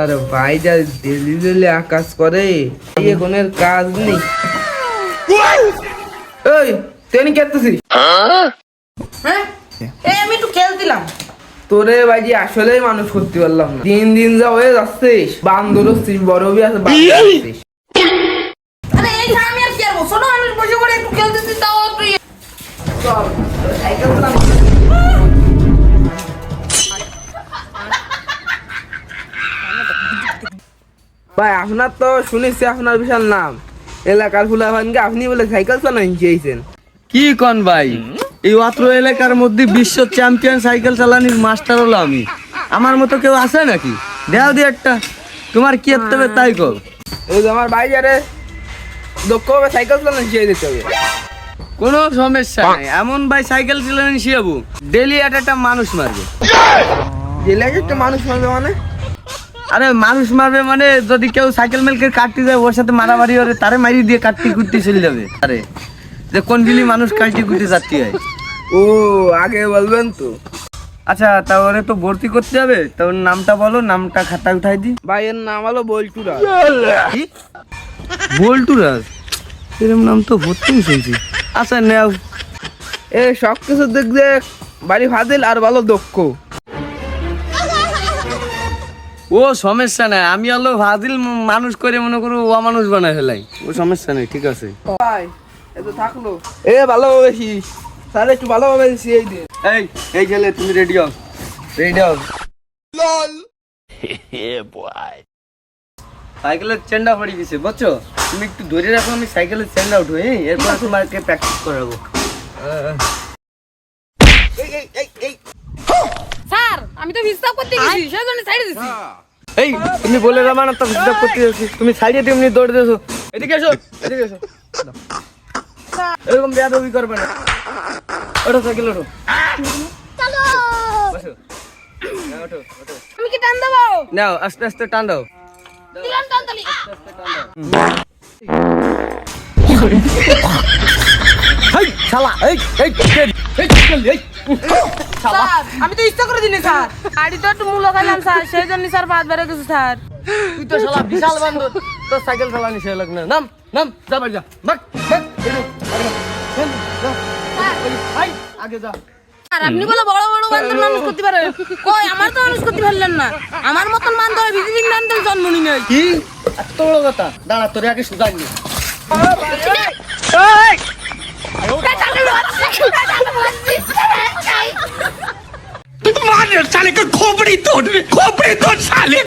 আর ভাই যা daily daily আকাশ করে এখনের কাজ নেই। ওই তুই খেলতেছিস? হ্যাঁ আমি একটু খেলছিলাম। তোরে ভাইজি আসলেই মানুষ করতে পারলাম না, দিন দিন যা হয়ে যাচ্ছিস, বান্দর হচ্ছিস, বড় বি আছে আরে এই আমি আর কি করবো, ছোট মানুষ বসে করে একটু খেলতেছি তাও তুই চল সাইকেল চালাম। ভাই আপনার তো শুনেছি আপনার বিশাল নাম, এলাকার ফুলাভানকে আপনি বলে সাইকেল চালান শিখেছেন। কি কন ভাই, এই অত্র এলাকার মধ্যে বিশ্ব চ্যাম্পিয়ন সাইকেল চালানির মাস্টার হলো আমি। আমার মতো কেউ আছে নাকি? দেও দিয়ে একটা, তোমার কি করতে হবে তাই কর। এই যে আমার ভাই যারে দক্ষভাবে সাইকেল চালান শিখিয়ে দিতে হবে। কোনো সমস্যা নাই, এমন ভাই সাইকেল চালানি শিখাবো ডেলি একটা মানুষ মারবে। জেলে একটা মানুষ মারবে মানে? আরে মানুষ মারবে মানে যদি কেউ সাইকেল মেলকে কাটতে যায় ওর সাথে মারামারি করে তারে মারি দিয়ে কাটতে কুটতে চলে যাবে। আরে যে কোন দিনই মানুষ কাটতে কুটতে যাচ্ছি হয়। ও আগে বলবেন তো। আচ্ছা তাহলে তো ভর্তি করতে হবে, তোর নামটা বলো, নামটা খাতা উঠাই দি। ভাইয়ের নাম হলো বল্টুরা। কি বল্টুরাজ? এরকম নাম তো ভর্তি শুনছি। আচ্ছা নেও। এ সব কিছু দেখতে বাড়ি ফাদিল আর ভালো দক্ষ। ও সমস্যা নাই, আমি হলো ফাজিল মানুষ করে মনে করো ও মানুষ বানায় ফেলাই, ও সমস্যা নেই, ঠিক আছে। ভাই এত থাকলো এ ভালোভাবে শিখ, তাহলে একটু ভালোভাবে শিখিয়ে দিন। এই এই ছেলে তুমি রেডি হও, রেডি হও। সাইকেলের চেনটা পড়ে গেছে বুঝছো, তুমি একটু ধরে রাখো, আমি সাইকেলের চেনটা উঠবো, এরপর তোমাকে প্র্যাকটিস করাবো। স্যার আমি তো হিসাব করতে গেছি সেজন্য সাইড দিছি। এই তুমি বলে যাবা না তো হিসাব করতে যাচ্ছি, তুমি সাইডে তুমি দৌড়ে দিয়েছো। এদিকে এসো, এদিকে এসো। এরকম বেয়াদবি করবে না। ওঠো সাইকেল ওঠো, বসো। হ্যাঁ, ওঠো ওঠো। আমি কি টান দেবো? নাও আস্তে আস্তে টান দাও। দিলাম টান তালি। হেই শালা, এই এই এই এই শালা। স্যার আমি তো ইচ্ছা করে দিনি স্যার, গাড়ি তো একটু মূল্য খাইলাম স্যার, সেই জন্য স্যার ভাত বেড়ে গেছে স্যার। তুই তো শালা বিশাল বান্দর, তোর সাইকেল চালানি সে লাগ না। নাম নাম যা বাড়ি যা, ভাগ ভাগ। আগে যা। আর আপনি বলে বড় বড় বান্দর মানুষ করতে পারে, কই আমার তো মানুষ করতে পারলেন না। আমার মতন বান্দর পৃথিবীর বান্দর জন্ম নি নাই। কি এত বড় কথা? দাঁড়া তোরে আগে সুদাই নি। साले का खोपड़ी तोड़ साले।